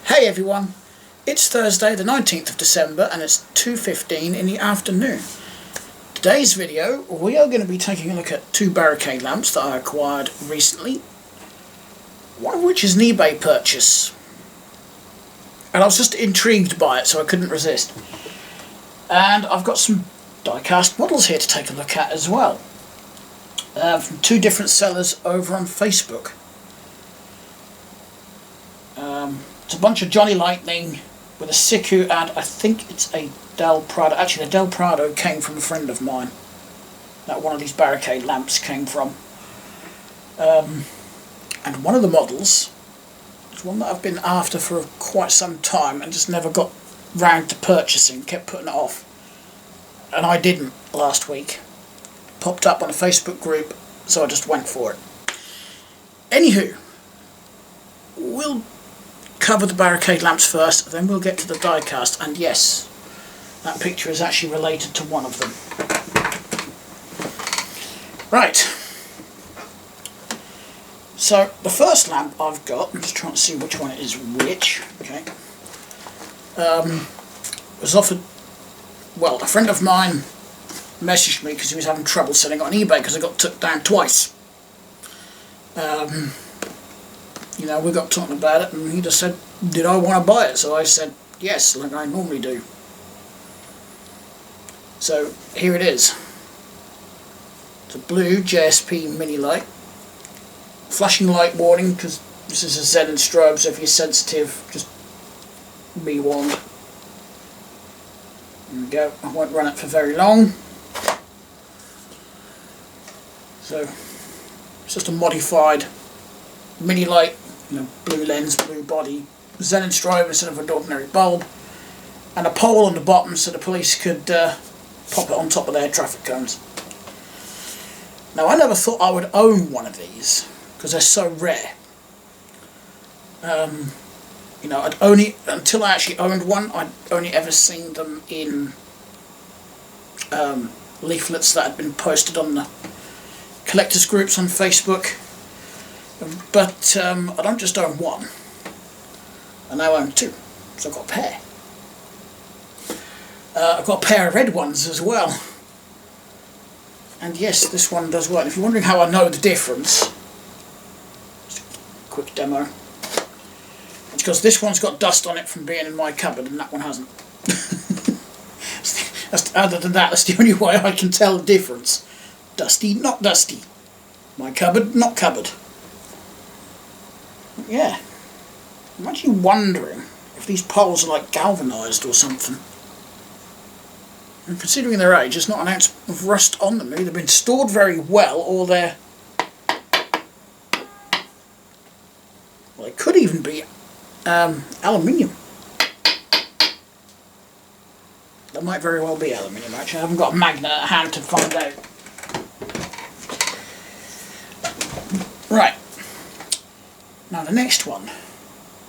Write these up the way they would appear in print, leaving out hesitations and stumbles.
Hey everyone, it's Thursday the 19th of December and it's 2:15 in the afternoon. Today's video we are going to be taking a look at two Barricade lamps that I acquired recently, one of which is an eBay purchase, and I was just intrigued by it so I couldn't resist. And I've got some die-cast models here to take a look at as well, from two different sellers over on Facebook. It's a bunch of Johnny Lightning with a Siku, and I think it's a Del Prado. Actually, the Del Prado came from a friend of mine that one of these Barricade lamps came from. And one of the models is one that I've been after for quite some time and just never got round to purchasing, kept putting it off. And I didn't last week. Popped up on a Facebook group, so I just went for it. Anywho, we'll cover the Barricade lamps first, then we'll get to the die-cast, and yes, that picture is actually related to one of them. Right, so the first lamp I've got, I'm just trying to see which one it is which, okay, was offered, well, a friend of mine messaged me because he was having trouble selling it on eBay because it got took down twice. You know, we got talking about it and he just said, did I want to buy it? So I said, yes, like I normally do. So, here it is. It's a blue JSP mini light. Flashing light warning, because this is a Xenon strobe, so if you're sensitive, just be warned. There we go, I won't run it for very long. So, it's just a modified mini light. You know, blue lens, blue body, Xenon strobe instead of an ordinary bulb, and a pole on the bottom so the police could pop it on top of their traffic cones. Now, I never thought I would own one of these because they're so rare. You know, until I actually owned one, I'd only ever seen them in leaflets that had been posted on the collectors groups on Facebook. But I don't just own one, I now own two, so I've got a pair. I've got a pair of red ones as well, and yes, this one does work. If you're wondering how I know the difference, just a quick demo. It's because this one's got dust on it from being in my cupboard and that one hasn't. Other than that, that's the only way I can tell the difference. Dusty, not dusty. My cupboard, not cupboard. Yeah, I'm actually wondering if these poles are like galvanised or something. And considering their age, there's not an ounce of rust on them. They've either been stored very well or they're... well, they could even be aluminium. That might very well be aluminium, actually. I haven't got a magnet at hand to find out. Right. Now the next one,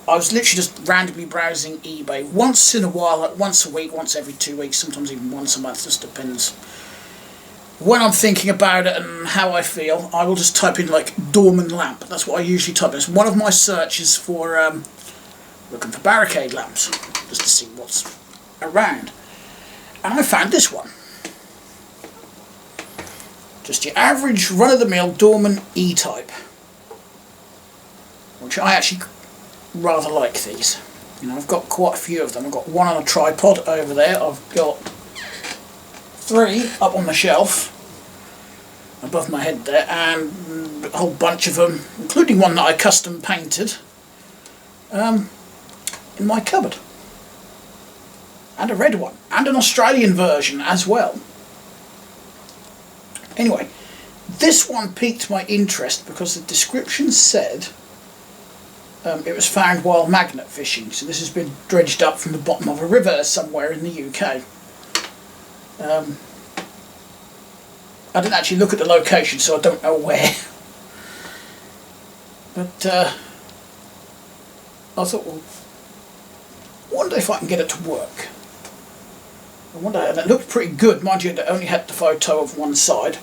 I was literally just randomly browsing eBay once in a while, like once a week, once every 2 weeks, sometimes even once a month, just depends. When I'm thinking about it and how I feel, I will just type in like Dorman lamp. That's what I usually type in. It's one of my searches for looking for Barricade lamps, just to see what's around. And I found this one. Just your average run-of-the-mill Dorman E-type. Which I actually rather like these. You know, I've got quite a few of them. I've got one on a tripod over there. I've got 3 up on the shelf above my head there, and a whole bunch of them, including one that I custom painted, in my cupboard. And a red one, and an Australian version as well. Anyway, this one piqued my interest because the description said it was found while magnet fishing, so this has been dredged up from the bottom of a river somewhere in the UK. I didn't actually look at the location, so I don't know where. But I thought, well, I wonder if I can get it to work. I wonder, and it looked pretty good, mind you. It only had the photo of one side.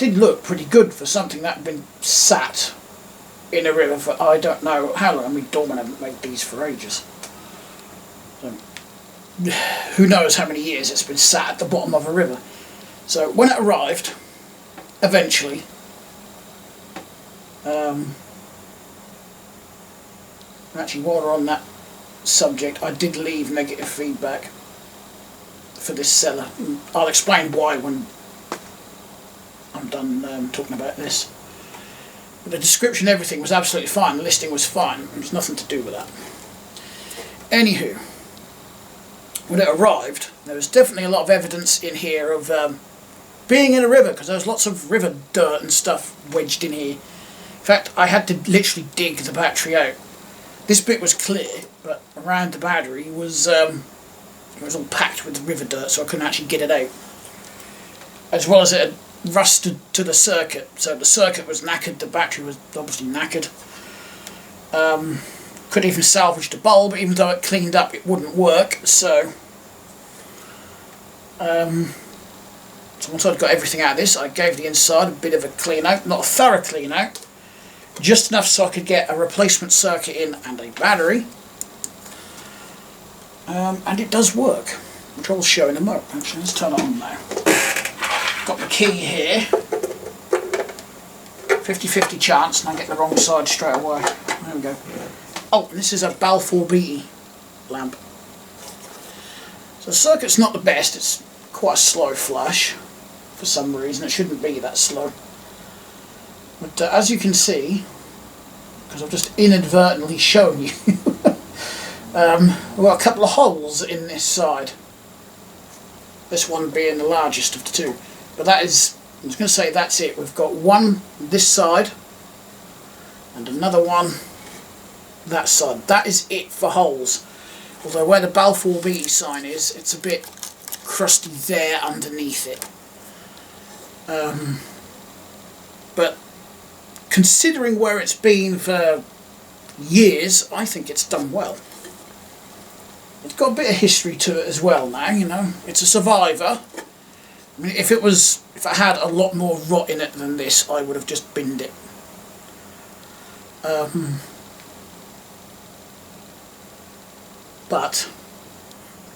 did look pretty good for something that had been sat in a river for I don't know how long. I mean, Dorman haven't made these for ages. So, who knows how many years it's been sat at the bottom of a river. So when it arrived, eventually, actually while we're on that subject, I did leave negative feedback for this seller. I'll explain why when I'm done talking about this. But the description, everything was absolutely fine. The listing was fine. There was nothing to do with that. Anywho, when it arrived, there was definitely a lot of evidence in here of being in a river, because there was lots of river dirt and stuff wedged in here. In fact, I had to literally dig the battery out. This bit was clear, but around the battery was it was all packed with river dirt, so I couldn't actually get it out. As well as it had rusted to the circuit, so the circuit was knackered, the battery was obviously knackered. Couldn't even salvage the bulb, even though it cleaned up it wouldn't work, so once I'd got everything out of this, I gave the inside a bit of a clean out, not a thorough clean out, just enough so I could get a replacement circuit in and a battery. And it does work, which I'll show in a moment. Actually, let's turn it on now. Got the key here. 50-50 chance, and I get the wrong side straight away. There we go. Oh, this is a Balfour Beatty lamp. So the circuit's not the best, it's quite a slow flash for some reason. It shouldn't be that slow. But as you can see, because I've just inadvertently shown you, we've got a couple of holes in this side. This one being the largest of the two. But that is, I was going to say that's it. We've got one this side and another one that side. That is it for holes. Although where the Balfour Beatty sign is, it's a bit crusty there underneath it. But considering where it's been for years, I think it's done well. It's got a bit of history to it as well now, you know. It's a survivor. I mean, if it had a lot more rot in it than this, I would have just binned it. But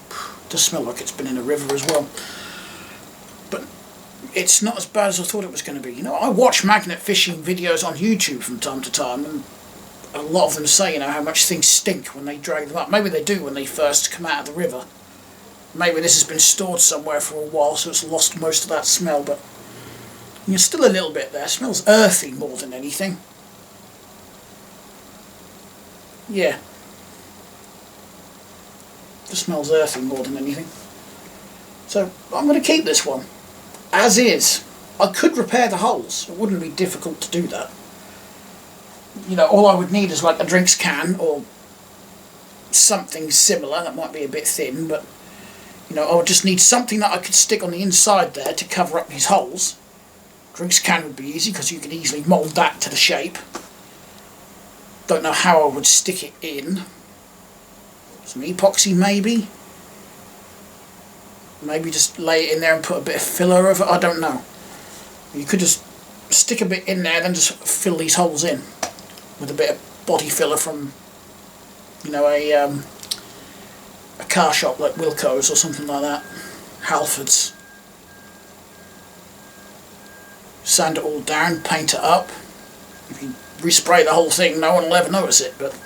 it does smell like it's been in a river as well. But it's not as bad as I thought it was going to be. You know, I watch magnet fishing videos on YouTube from time to time, and a lot of them say, you know, how much things stink when they drag them up. Maybe they do when they first come out of the river. Maybe this has been stored somewhere for a while, so it's lost most of that smell, but there's still a little bit there. It smells earthy more than anything. Yeah. It smells earthy more than anything. So I'm going to keep this one as is. I could repair the holes. It wouldn't be difficult to do that. You know, all I would need is like a drinks can or something similar. That might be a bit thin, but you know, I would just need something that I could stick on the inside there to cover up these holes. Drinks can would be easy because you could easily mould that to the shape. Don't know how I would stick it in. Some epoxy maybe. Maybe just lay it in there and put a bit of filler over it. I don't know. You could just stick a bit in there, then just fill these holes in with a bit of body filler from, you know, a car shop like Wilco's or something like that. Halfords. Sand it all down, paint it up. If you respray the whole thing, no one will ever notice it, but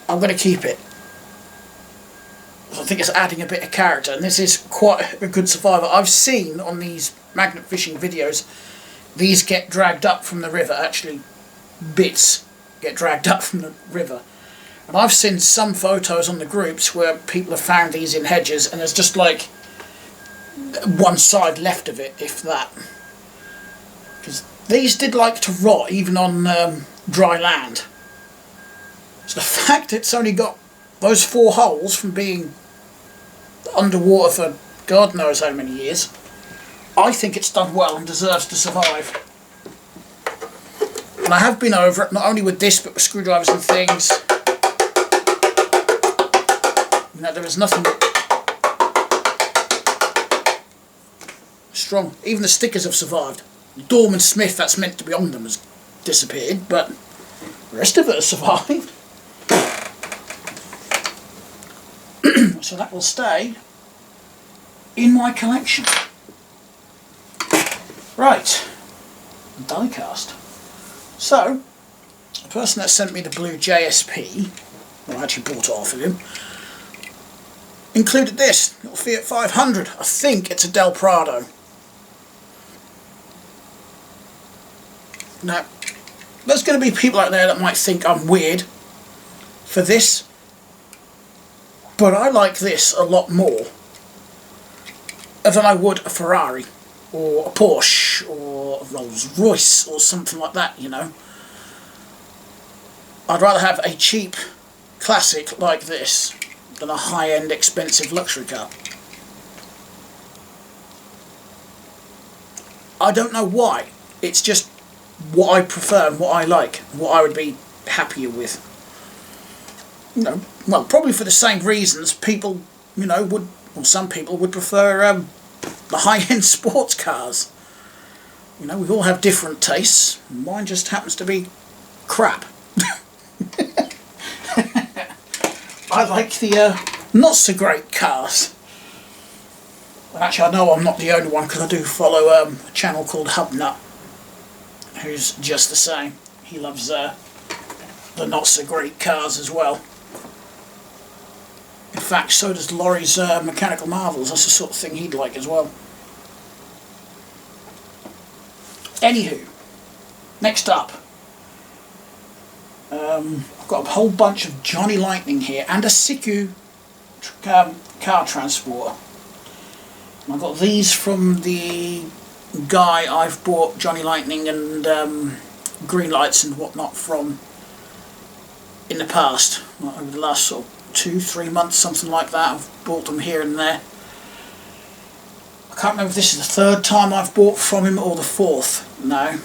I'm going to keep it. I think it's adding a bit of character, and this is quite a good survivor. I've seen on these magnet fishing videos, these get dragged up from the river, actually bits get dragged up from the river. And I've seen some photos on the groups where people have found these in hedges and there's just like one side left of it, if that. Because these did like to rot even on dry land. So the fact it's only got those 4 holes from being underwater for God knows how many years, I think it's done well and deserves to survive. And I have been over it, not only with this but with screwdrivers and things. You know, there is nothing strong. Even the stickers have survived. Dorman Smith that's meant to be on them has disappeared, but the rest of it has survived. So that will stay in my collection. Right, diecast. So, the person that sent me the blue JSP, well, I actually bought it off of him, included this little Fiat 500. I think it's a Del Prado. Now, there's going to be people out there that might think I'm weird for this, but I like this a lot more than I would a Ferrari or a Porsche or a Rolls Royce or something like that, you know. I'd rather have a cheap classic like this than a high-end expensive luxury car. I don't know why. It's just what I prefer and what I like, what I would be happier with. You know, well, probably for the same reasons people, you know, would, or some people would prefer the high-end sports cars. You know, we all have different tastes. Mine just happens to be crap. I like the not so great cars. Well, actually, I know I'm not the only one because I do follow a channel called Hubnut, who's just the same. He loves the not so great cars as well. In fact, so does Laurie's Mechanical Marvels. That's the sort of thing he'd like as well. Anywho, next up, I've got a whole bunch of Johnny Lightning here and a Siku car transporter. And I've got these from the guy I've bought Johnny Lightning and green lights and whatnot from in the past, over the last sort of 2-3 months, something like that. I've bought them here and there. I can't remember if this is the third time I've bought from him or the fourth. No.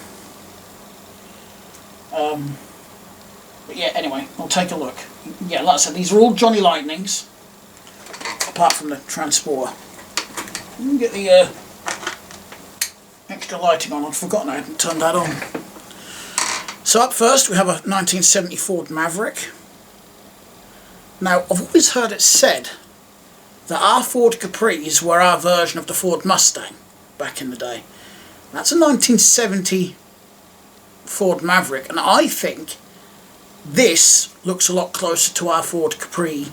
But yeah, anyway, I'll take a look. Yeah, like I said, these are all Johnny Lightnings, apart from the transporter. Let me get the extra lighting on. I'd forgotten I hadn't turned that on. So up first we have a 1970 Ford Maverick. Now, I've always heard it said that our Ford Capris were our version of the Ford Mustang back in the day. That's a 1970 Ford Maverick, and I think this looks a lot closer to our Ford Capri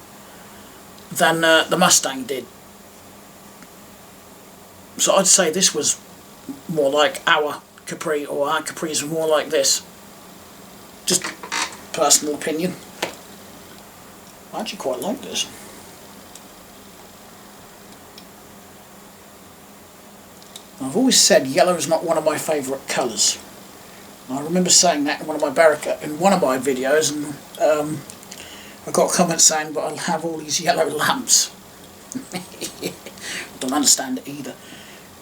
than the Mustang did. So I'd say this was more like our Capri, or our Capris were more like this. Just personal opinion. I actually quite like this. I've always said yellow is not one of my favourite colours. I remember saying that in one of my videos, and I got a comment saying, "But I'll have all these yellow lamps." I don't understand it either.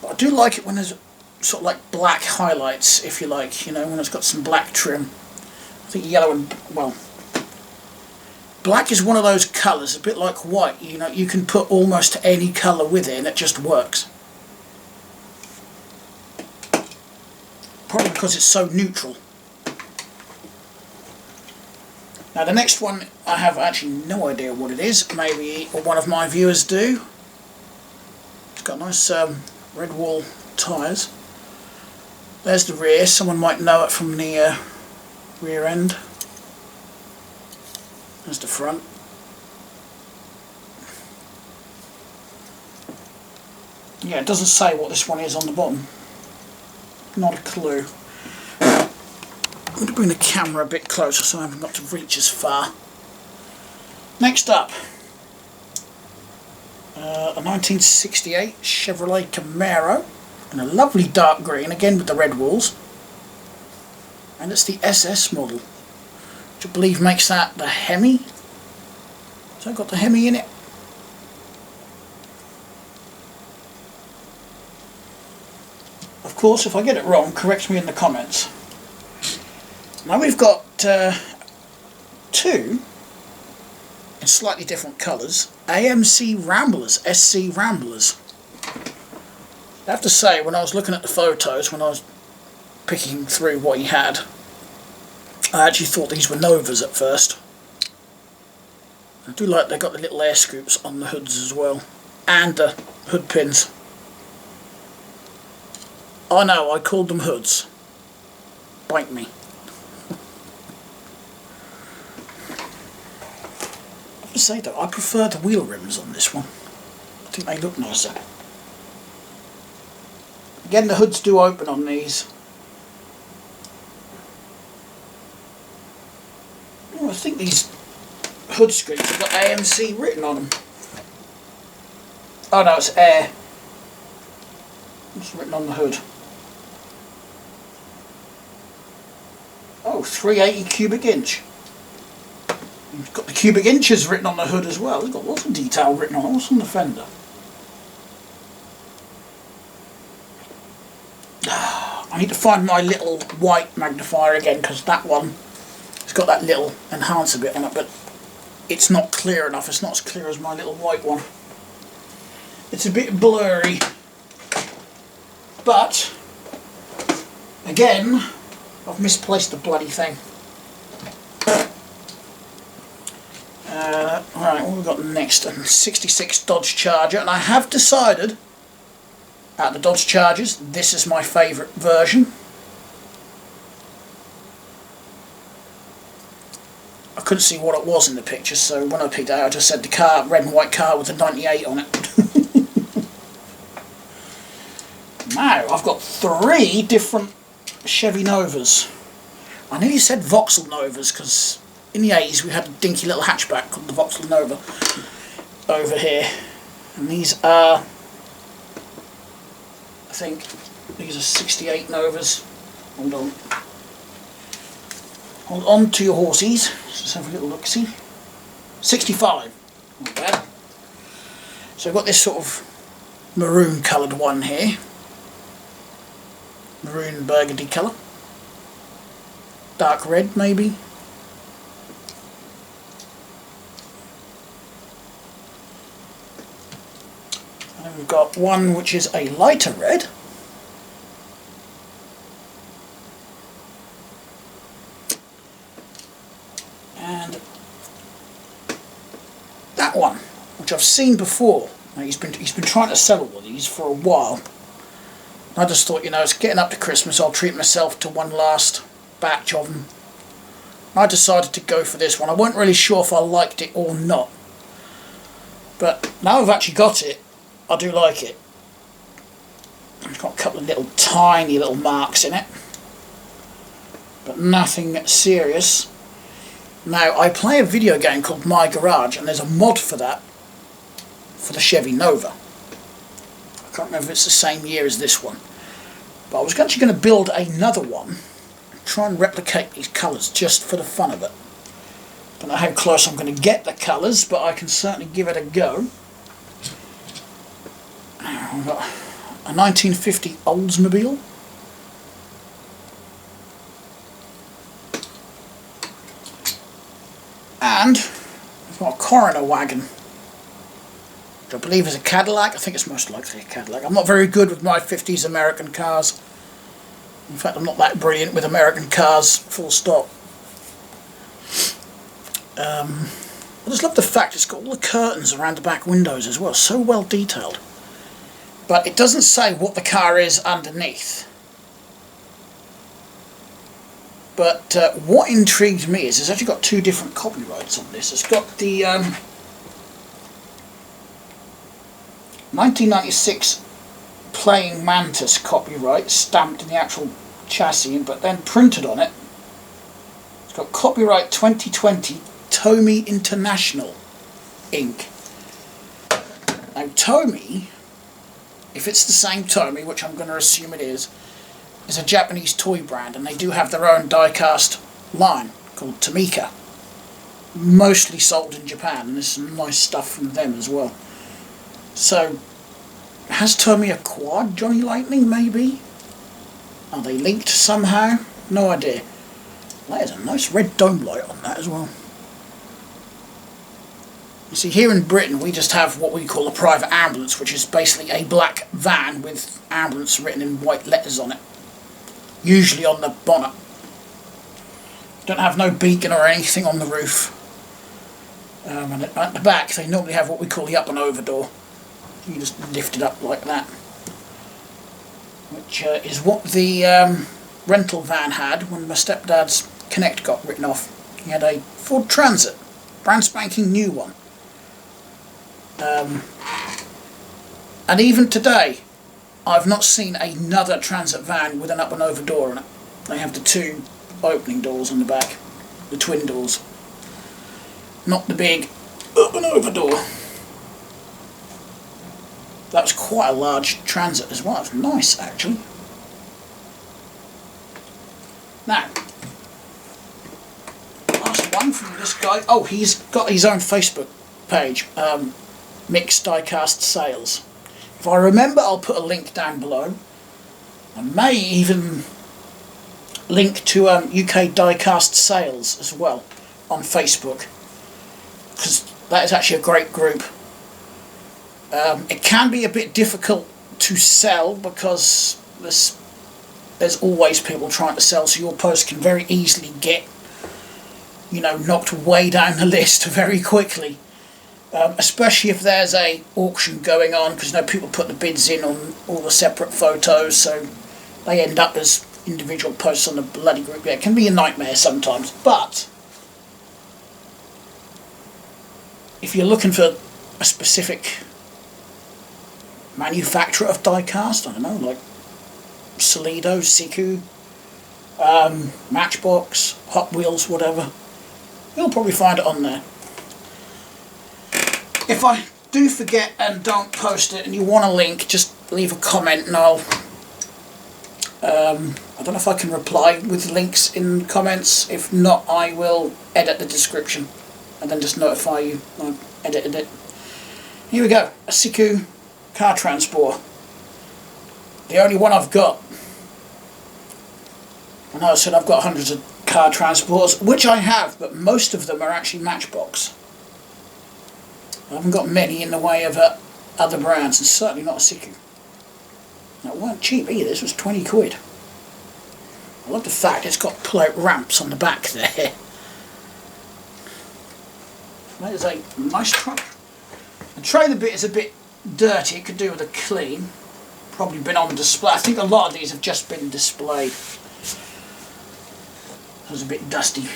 But I do like it when there's sort of like black highlights, if you like. You know, when it's got some black trim. I think yellow and, well, black is one of those colours, a bit like white. You know, you can put almost any colour with it, and it just works. Probably because it's so neutral. Now the next one, I have actually no idea what it is. Maybe one of my viewers do. It's got nice red wall tyres. There's the rear. Someone might know it from the rear end. There's the front. Yeah, it doesn't say what this one is on the bottom. Not a clue. I'm going to bring the camera a bit closer so I haven't got to reach as far. Next up, a 1968 Chevrolet Camaro in a lovely dark green, again with the red walls. And it's the SS model, which I believe makes that the Hemi. So I've got the Hemi in it. Of course, if I get it wrong, correct me in the comments. Now we've got two in slightly different colours, AMC Ramblers, SC Ramblers. I have to say, when I was looking at the photos, when I was picking through what he had, I actually thought these were Novas at first. I do like they got the little air scoops on the hoods as well, and the hood pins. I know, I called them hoods. Bite me. I have to say though, I prefer the wheel rims on this one. I think they look nicer. Again, the hoods do open on these. Oh, I think these hood screens have got AMC written on them. Oh no, it's air. It's written on the hood. Oh, 380 cubic inch. It's got the cubic inches written on the hood as well. It's got lots of detail written on it. What's on the fender? I need to find my little white magnifier again, because that one has got that little enhancer bit on it, but it's not clear enough. It's not as clear as my little white one. It's a bit blurry. But again, I've misplaced the bloody thing. Alright, what have we got next? A 66 Dodge Charger, and I have decided, out of the Dodge Chargers, this is my favourite version. I couldn't see what it was in the picture, so when I picked it out I just said the car, red and white car with a 98 on it. Now, I've got 3 different Chevy Novas. I nearly said Vauxhall Novas, because in the 80s we had a dinky little hatchback called the Vauxhall Nova over here. And these are, I think, these are 68 Novas. Hold on. Hold on to your horsies. Let's have a little look-see. 65. Not bad. So I've got this sort of maroon coloured one here. Maroon burgundy colour. Dark red maybe. And then we've got one which is a lighter red. And that one, which I've seen before. Now he's been trying to sell all of these for a while. I just thought, you know, it's getting up to Christmas, I'll treat myself to one last batch of them. I decided to go for this one. I wasn't really sure if I liked it or not, but now I've actually got it, I do like it. It's got a couple of little tiny little marks in it, but nothing serious. Now, I play a video game called My Garage, and there's a mod for that, for the Chevy Nova. I can't remember if it's the same year as this one. But I was actually going to build another one, and try and replicate these colours just for the fun of it. Don't know how close I'm going to get the colours, but I can certainly give it a go. We've got a 1950 Oldsmobile. And we've got a Coroner wagon, which I believe is a Cadillac. I think it's most likely a Cadillac. I'm not very good with my 50s American cars. In fact, I'm not that brilliant with American cars, full stop. I just love the fact it's got all the curtains around the back windows as well, so well detailed. But it doesn't say what the car is underneath. But what intrigued me is it's actually got 2 different copyrights on this. It's got the 1996 Playing Mantis copyright stamped in the actual chassis, but then printed on it. It's got copyright 2020 Tomy International Inc. Now Tomy, if it's the same Tomy, which I'm going to assume it is a Japanese toy brand, and they do have their own die-cast line called Tamika, mostly sold in Japan, and there's some nice stuff from them as well. So, has Tomy acquired Johnny Lightning, maybe? Are they linked somehow? No idea. There's a nice red dome light on that as well. You see, here in Britain we just have what we call a private ambulance, which is basically a black van with ambulance written in white letters on it, usually on the bonnet. Don't have no beacon or anything on the roof. And at the back they normally have what we call the up and over door. You just lift it up like that, which is what the rental van had when my stepdad's Connect got written off. He had a Ford Transit, brand spanking new one. And even today I've not seen another Transit van with an up and over door on it. They have the two opening doors on the back, the twin doors, not the big up and over door. That was quite a large Transit as well. It was nice, actually. Now, last one from this guy. Oh, he's got his own Facebook page, Mixed Diecast Sales. If I remember, I'll put a link down below. I may even link to UK Diecast Sales as well on Facebook, because that is actually a great group. It can be a bit difficult to sell because there's always people trying to sell, so your post can very easily get, you know, knocked way down the list very quickly. Especially if there's a auction going on, because you know people put the bids in on all the separate photos, so they end up as individual posts on the bloody group. Yeah, it can be a nightmare sometimes, but if you're looking for a specific manufacturer of diecast, I don't know, like Solido, Siku, Matchbox, Hot Wheels, whatever, you'll probably find it on there. If I do forget and don't post it and you want a link, just leave a comment and I'll I don't know if I can reply with links in comments. If not, I will edit the description and then just notify you I've edited it. Here we go, a Siku car transport. The only one I've got. I know I said I've got hundreds of car transporters, which I have, but most of them are actually Matchbox. I haven't got many in the way of other brands, and certainly not a Siku. It weren't cheap either, this was 20 quid. I love the fact it's got pull-out ramps on the back there. That is a nice truck. The trailer bit is a bit dirty, it could do with a clean. Probably been on display. I think a lot of these have just been displayed. It was a bit dusty.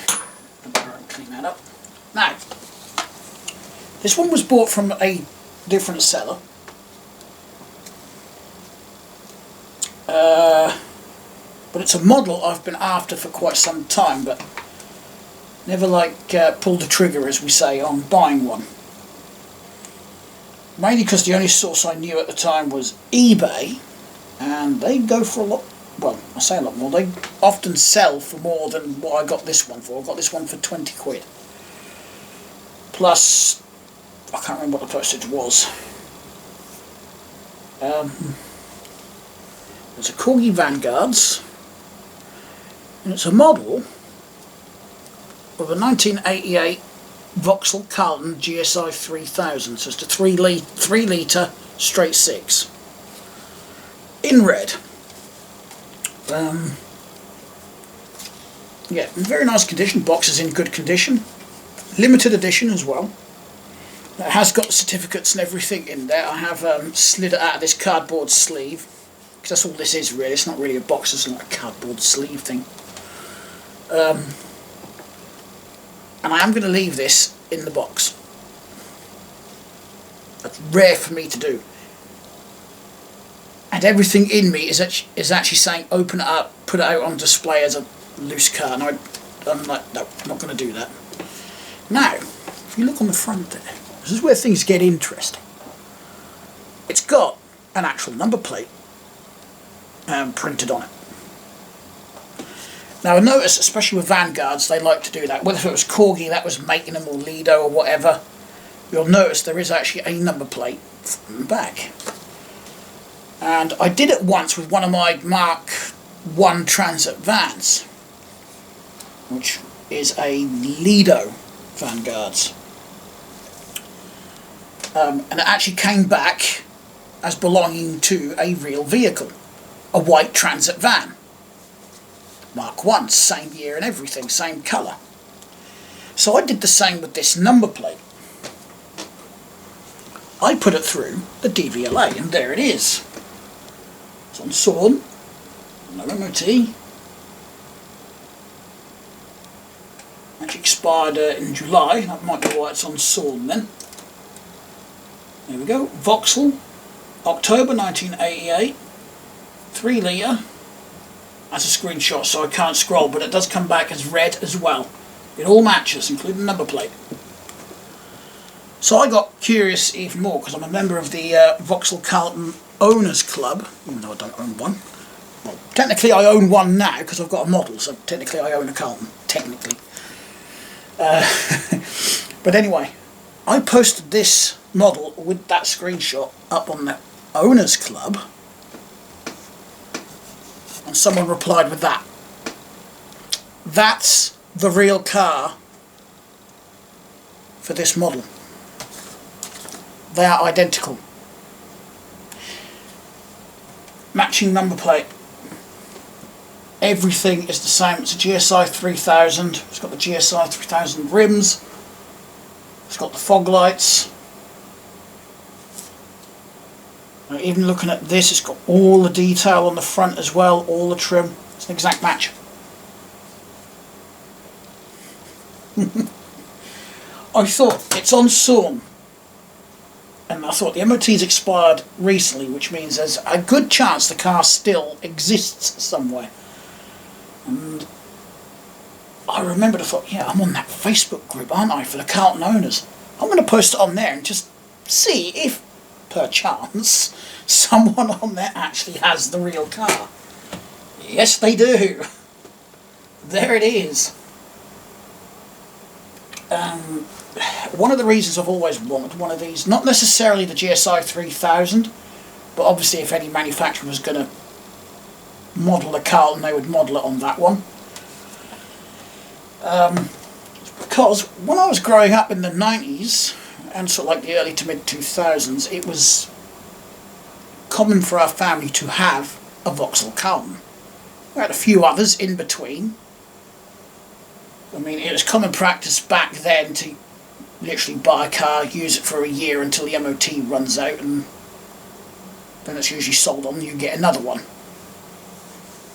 I'll clean that up. Now, this one was bought from a different seller. But it's a model I've been after for quite some time, but never pulled the trigger, as we say, on buying one. Mainly because the only source I knew at the time was eBay, and they go for a lot, well, I say a lot more, they often sell for more than what I got this one for. I got this one for 20 quid. Plus, I can't remember what the postage was. There's a Corgi Vanguards, and it's a model of a 1988 Vauxhall Carlton GSI 3000, so it's a 3 litre straight 6 in red. Yeah, in very nice condition. Box is in good condition. Limited edition as well. It has got the certificates and everything in there. I have slid it out of this cardboard sleeve, because that's all this is really. It's not really a box, it's like a cardboard sleeve thing. And I am going to leave this in the box. That's rare for me to do. And everything in me is actually saying open it up, put it out on display as a loose car. And I'm like, no, I'm not going to do that. Now, if you look on the front there, this is where things get interesting. It's got an actual number plate printed on it. Now I notice, especially with Vanguards, they like to do that. Whether it was Corgi that was making them, or Lido or whatever, you'll notice there is actually a number plate from the back. And I did it once with one of my Mark I Transit vans, which is a Lido Vanguards. and it actually came back as belonging to a real vehicle, a white Transit van, Mark 1, same year and everything, same colour. So I did the same with this number plate. I put it through the DVLA, and there it is. It's on sawn, no MOT. Actually expired in July, that might be why it's on sawn then. There we go, Vauxhall, October 1988, 3 litre. That's a screenshot so I can't scroll, but it does come back as red as well. It all matches, including the number plate. So I got curious even more because I'm a member of the Vauxhall Carlton Owners Club, even though I don't own one. Well, technically I own one now because I've got a model, so technically I own a Carlton, technically. But anyway, I posted this model with that screenshot up on the Owners Club, and someone replied with that. That's the real car for this model. They are identical. Matching number plate. Everything is the same. It's a GSI 3000. It's got the GSI 3000 rims. It's got the fog lights. Now, even looking at this, it's got all the detail on the front as well, all the trim. It's an exact match. I thought, it's on sawn. And I thought the MOT's expired recently, which means there's a good chance the car still exists somewhere. And I remembered, I thought, yeah, I'm on that Facebook group, aren't I, for the Carlton owners. I'm going to post it on there and just see if, per chance, someone on there actually has the real car. Yes, they do. There it is. One of the reasons I've always wanted one of these, not necessarily the GSI 3000, but obviously if any manufacturer was going to model a Carlton, they would model it on that one. Because when I was growing up in the 90s, and sort of like the early to mid 2000s, it was common for our family to have a Vauxhall Carlton. We had a few others in between. I mean, it was common practice back then to literally buy a car, use it for a year until the MOT runs out, and then it's usually sold on and you get another one.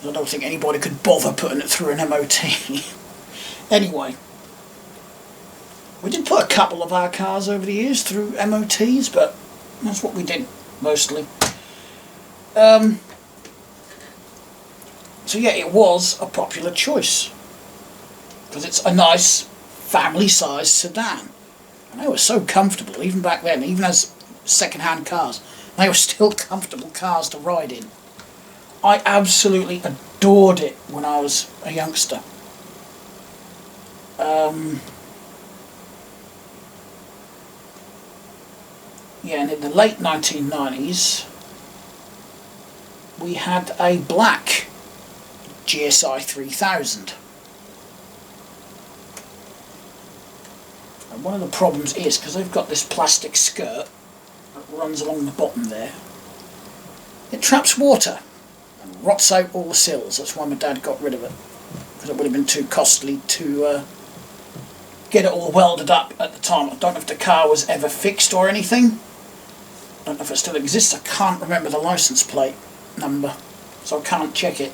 I don't think anybody could bother putting it through an MOT. Anyway, we did put a couple of our cars over the years through MOTs, but that's what we did mostly. So yeah, it was a popular choice because it's a nice family-sized sedan, and they were so comfortable even back then, even as second-hand cars. They were still comfortable cars to ride in. I absolutely adored it when I was a youngster. Yeah, and in the late 1990s, we had a black GSI 3000. And one of the problems is, because they've got this plastic skirt that runs along the bottom there, it traps water and rots out all the sills. That's why my dad got rid of it, because it would have been too costly to get it all welded up at the time. I don't know if the car was ever fixed or anything. I don't know if it still exists. I can't remember the license plate number, so I can't check it.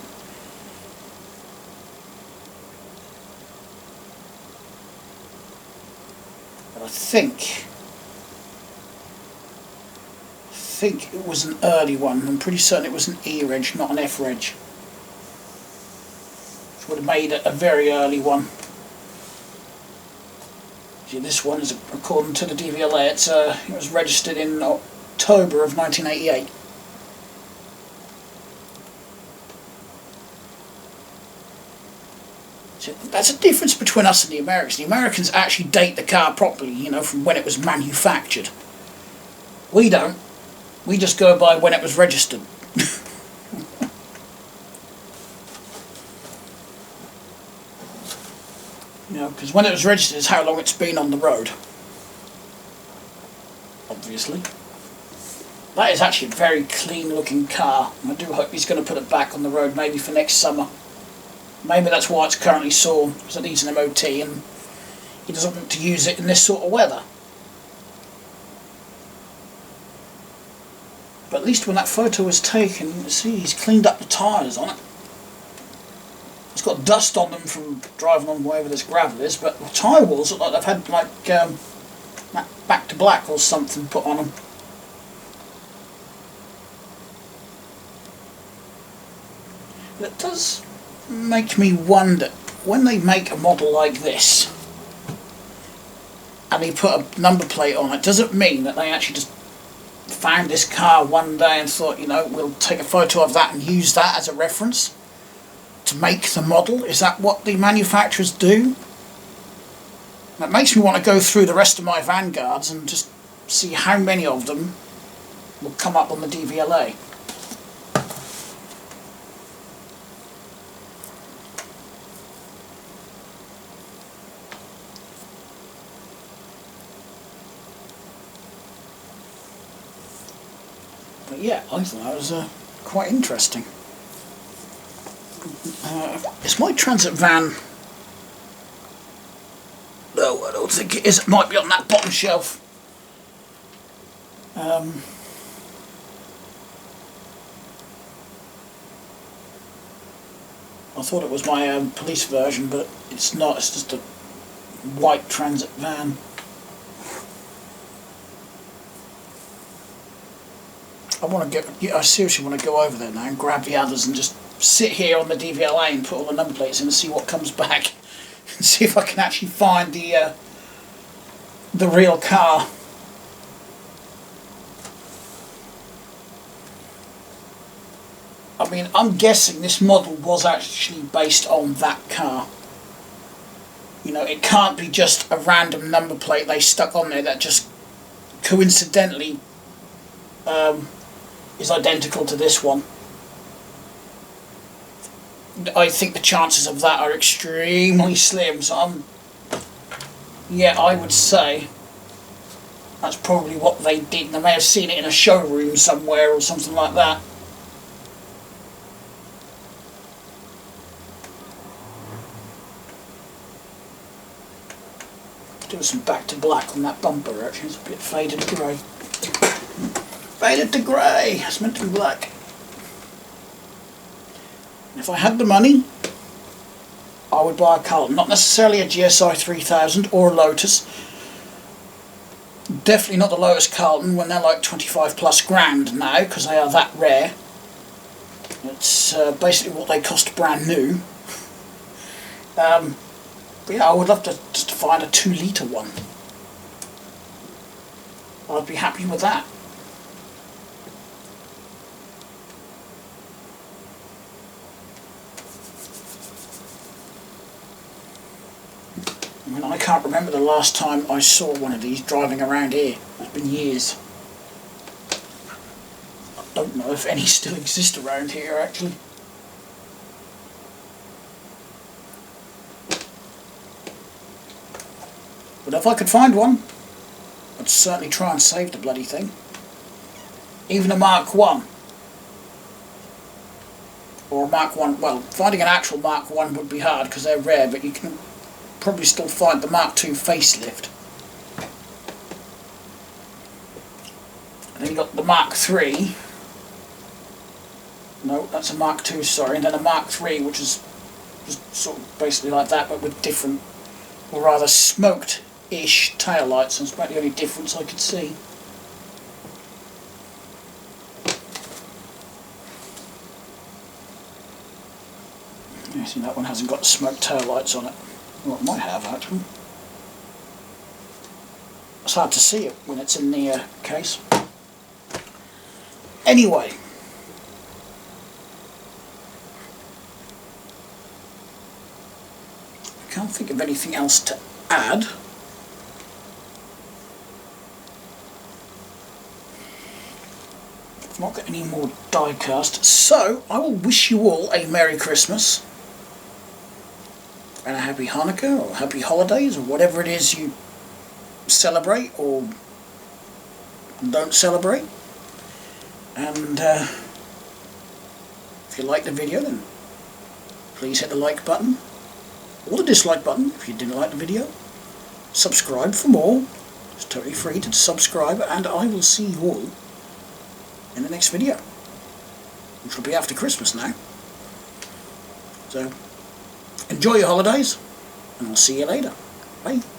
But I think it was an early one. I'm pretty certain it was an E-reg, not an F-reg, which would have made it a very early one. See, this one is, according to the DVLA, it was registered in October of 1988. So that's a difference between us and the Americans. The Americans actually date the car properly, you know, from when it was manufactured. We don't. We just go by when it was registered. You know, because when it was registered is how long it's been on the road. obviously. That is actually a very clean looking car. I do hope he's going to put it back on the road maybe for next summer. Maybe that's why it's currently sore, because it needs an MOT and he doesn't want to use it in this sort of weather. But at least when that photo was taken, you can see he's cleaned up the tyres on it. It's got dust on them from driving on wherever this gravel is, but the tyre walls look like they've had like back to black or something put on them. But it does make me wonder, when they make a model like this and they put a number plate on it, does it mean that they actually just found this car one day and thought, you know, we'll take a photo of that and use that as a reference to make the model? Is that what the manufacturers do? That makes me want to go through the rest of my Vanguards and just see how many of them will come up on the DVLA. But yeah, I thought that was quite interesting. Is my transit van... No, I don't think it is. It might be on that bottom shelf. I thought it was my police version, but it's not. It's just a white transit van. I seriously want to go over there now and grab the others and just sit here on the DVLA and put all the number plates in and see what comes back. And see if I can actually find the real car. I mean, I'm guessing this model was actually based on that car. You know, it can't be just a random number plate they stuck on there that just coincidentally is identical to this one. I think the chances of that are extremely slim, so yeah, I would say that's probably what they did. They may have seen it in a showroom somewhere or something like that. Do some back to black on that bumper, actually. It's a bit faded grey. Faded to grey! It's meant to be black. If I had the money, I would buy a Carlton. Not necessarily a GSI 3000 or a Lotus. Definitely not the Lotus Carlton when they're like 25 plus grand now, because they are that rare. It's basically what they cost brand new. But yeah, I would love to just find a 2 litre one. I'd be happy with that. I mean, I can't remember the last time I saw one of these driving around here. It's been years. I don't know if any still exist around here, actually. But if I could find one, I'd certainly try and save the bloody thing. Even a Mark 1. Or a Mark 1, well, finding an actual Mark 1 would be hard because they're rare, but you can probably still find the Mark II facelift. And then you've got the Mark III. No, that's a Mark II, sorry. And then a Mark III, which is just sort of basically like that, but with different, or rather smoked-ish taillights. That's about the only difference I could see. Yeah, see, that one hasn't got smoked taillights on it. Well, it might have, actually. It's hard to see it when it's in the case. Anyway. I can't think of anything else to add. I've not got any more diecast, so I will wish you all a Merry Christmas. And a happy Hanukkah or happy holidays or whatever it is you celebrate or and don't celebrate. And if you like the video, then please hit the like button or the dislike button if you didn't like the video. Subscribe for more. It's totally free to subscribe, and I will see you all in the next video, which will be after Christmas now. So enjoy your holidays, and I'll see you later. Bye.